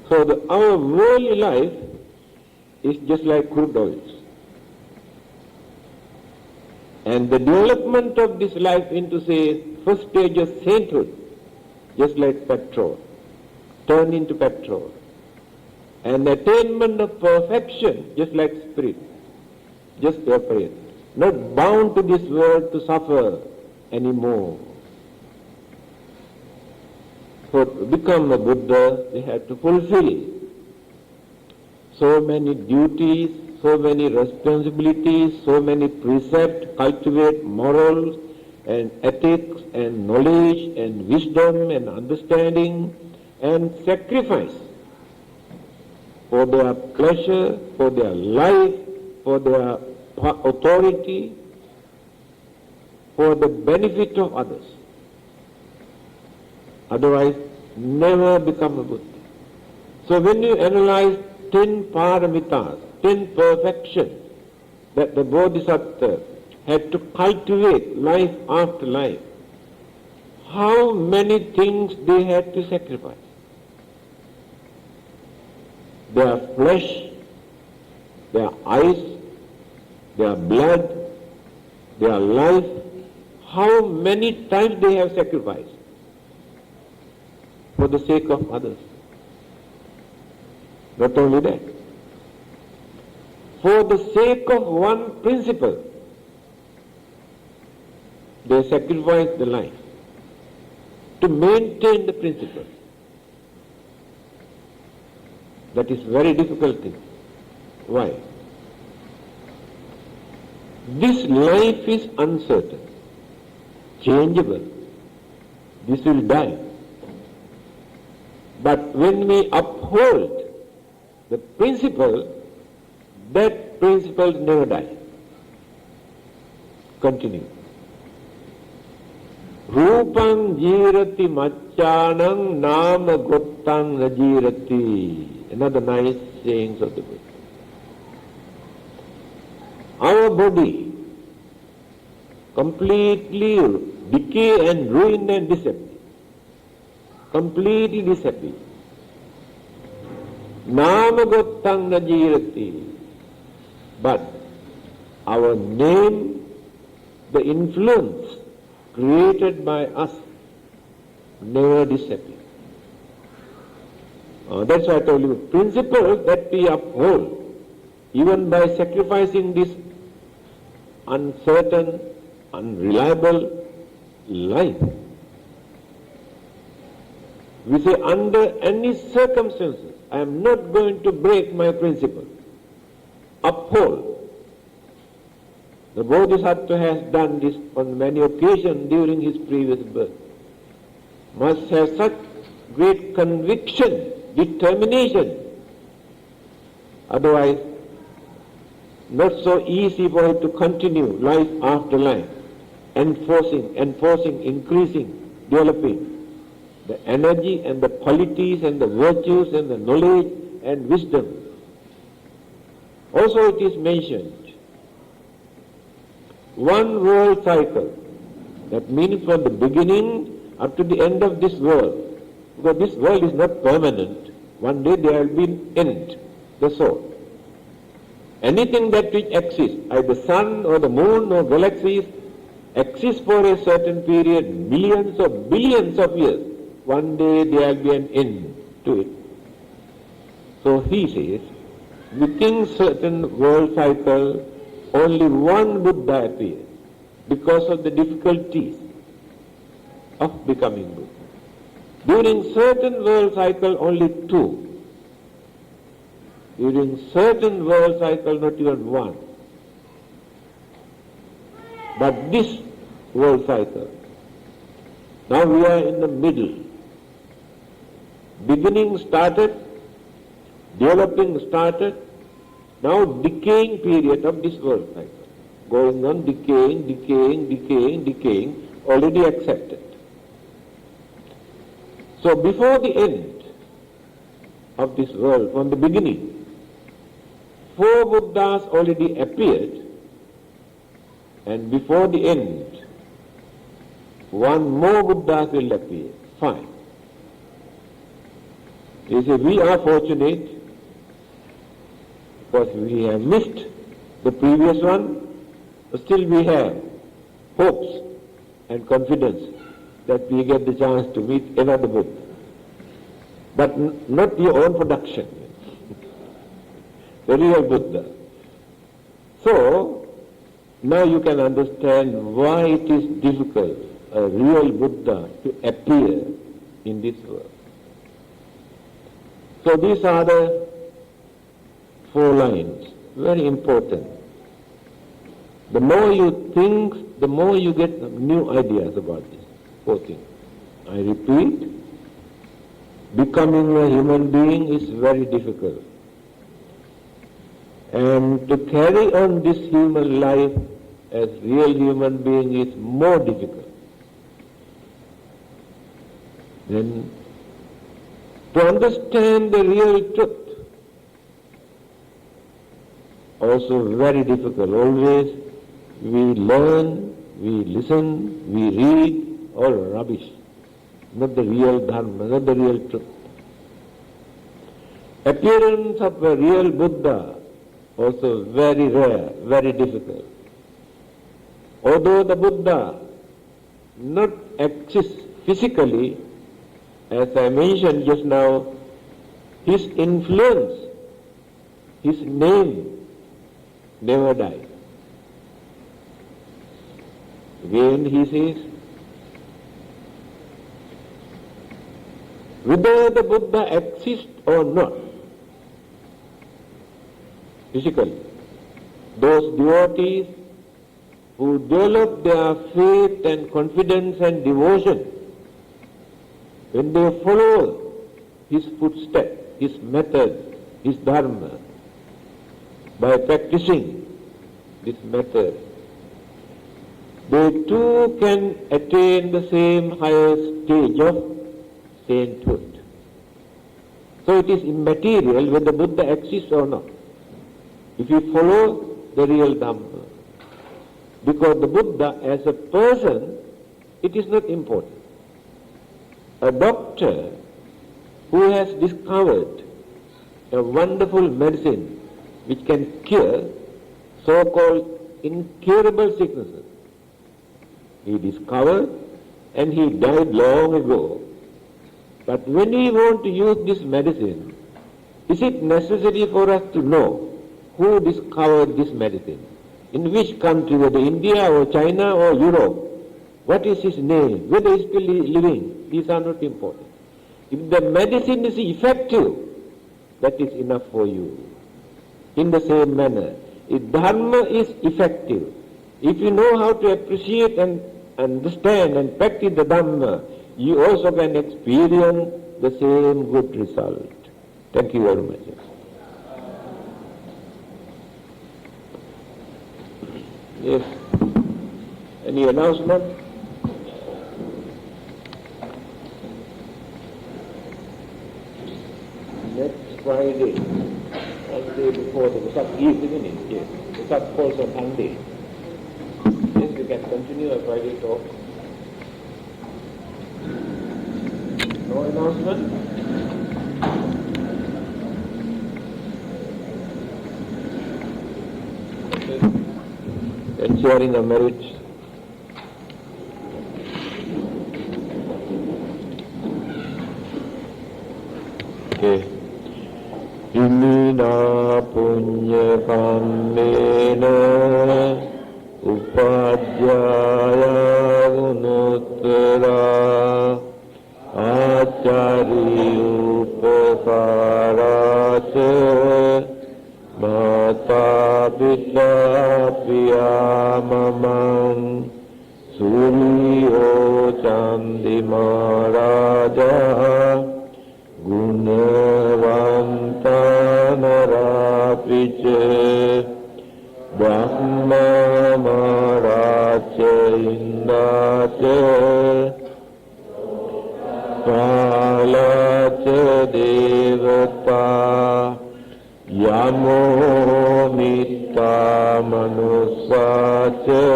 So our worldly life is just like crude oils. And the development of this life into, say, first stage of sainthood, just like petrol, turn into petrol. And the attainment of perfection, just like spirit, just evaporate. Not bound to this world to suffer anymore. For to become a Buddha, they had to fulfill so many duties, so many responsibilities, so many precepts, cultivate morals and ethics and knowledge and wisdom and understanding and sacrifice for their pleasure, for their life, for their authority, for the benefit of others. Otherwise, never become a Buddha. So when you analyze 10 paramitas, 10 perfections that the Bodhisattva had to cultivate life after life, how many things they had to sacrifice? Their flesh, their eyes, their blood, their life, how many times they have sacrificed for the sake of others. Not only that, for the sake of one principle, they sacrifice the life to maintain the principle. That is very difficult thing. Why? This life is uncertain, changeable. This will die. But when we uphold the principle, that principle never dies. Continue. Rupang jirati maccanang nama gottang najirati. Another nice saying of the Buddha. Our body completely decay and ruin and disappear. Completely disappear. Nama gottang najirati. But our name, the influence created by us, never disappear. That's why I told you, principle that we uphold, even by sacrificing this uncertain, unreliable life. We say, under any circumstances, I am not going to break my principle. Uphold. The Bodhisattva has done this on many occasions during his previous birth. Must have such great conviction, determination. Otherwise, not so easy for him to continue life after life, enforcing, increasing, developing the energy and the qualities and the virtues and the knowledge and wisdom. Also it is mentioned, one world cycle. That means from the beginning up to the end of this world. Because this world is not permanent. One day there will be an end. That's all. Anything that which exists, either sun or the moon or galaxies, exists for a certain period, millions or billions of years. One day there will be an end to it. So he says, within certain world cycle, only one Buddha appears because of the difficulties of becoming Buddha. During certain world cycle, only two. During certain world cycle, not even one. But this world cycle, now we are in the middle. Beginning started, developing started, now decaying period of this world cycle. Going on decaying, already accepted. So before the end of this world, from the beginning, 4 Buddhas already appeared, and before the end, 1 more Buddha will appear. 5. He said, we are fortunate because we have missed the previous one, but still we have hopes and confidence that we get the chance to meet another Buddha. But not your own production, the real Buddha. So, now you can understand why it is difficult, a real Buddha, to appear in this world. So these are the 4 lines, very important. The more you think, the more you get new ideas about this 4 things. I repeat, becoming a human being is very difficult. And to carry on this human life as real human being is more difficult. Then to understand the real truth, also very difficult. Always we learn, we listen, we read, all rubbish. Not the real Dharma, not the real truth. Appearance of a real Buddha, also very rare, very difficult. Although the Buddha not exists physically, as I mentioned just now, his influence, his name, never die. Again he says, whether the Buddha exists or not, physically, those devotees who develop their faith and confidence and devotion, when they follow his footsteps, his method, his dharma, by practicing this method, they too can attain the same higher stage of sainthood. So it is immaterial whether Buddha exists or not, if you follow the real Dhamma. Because the Buddha as a person, it is not important. A doctor who has discovered a wonderful medicine which can cure so-called incurable sicknesses, he discovered and he died long ago. But when we want to use this medicine, is it necessary for us to know who discovered this medicine? In which country, whether India or China or Europe? What is his name? Whether he is still living? These are not important. If the medicine is effective, that is enough for you. In the same manner, if Dharma is effective, if you know how to appreciate and understand and practice the Dhamma, you also can experience the same good result. Thank you very much. Yes. Any announcement? Next Friday, Sunday before the Vesak Eve, isn't it? Yes. Vesak falls on Sunday. Yes, we can continue our Friday talk. No announcement? And sharing the merits. Okay. Imina punya kammena upadhyaya gunuttara acari upakaraca mata pita piyamamam Suryo Chandi Maharaja Gunavanta Narapiche Brahma Maharaja Indache Palacha Devata Yamo Mita Manusache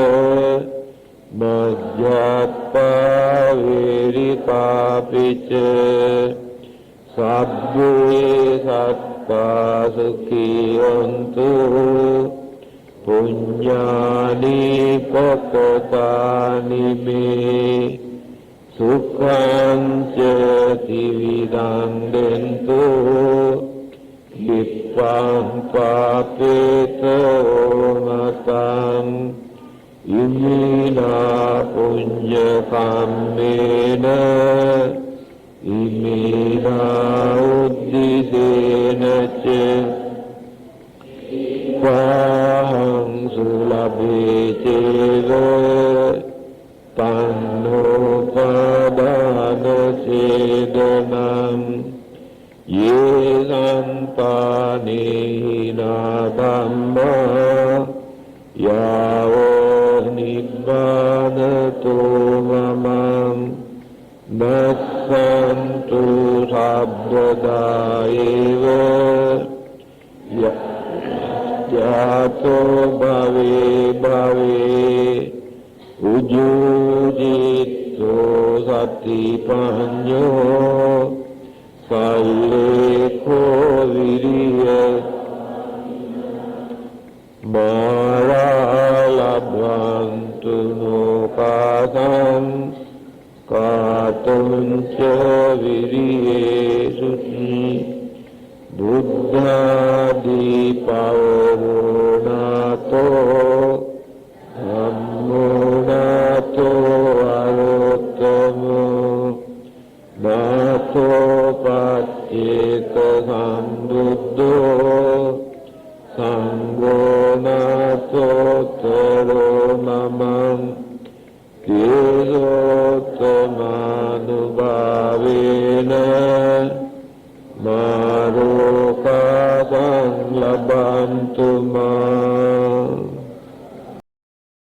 Majjatpa Virikapiche Sabbe Satta Sukhiyantu Punyani Pakatani Me Sukham Chati Vidandentu Kipam Papeta Omatam Imina punya kammena imina uddisena ce pahang sulabe cega tanno padana sedanam ye santane hina dhamma yawo Nibbanato mamam nassantu sabbadaeva yato bhave bhave ujujitto satipanyo sallekho viriya Maralabhantu nukasam katunca viriyesuti buddha dipavonata नाथोपत्येत संबुद्धो संगो नाथोत्तरो नमः केशोत्तमानुभावेन मारोकादं लभन्तु माम्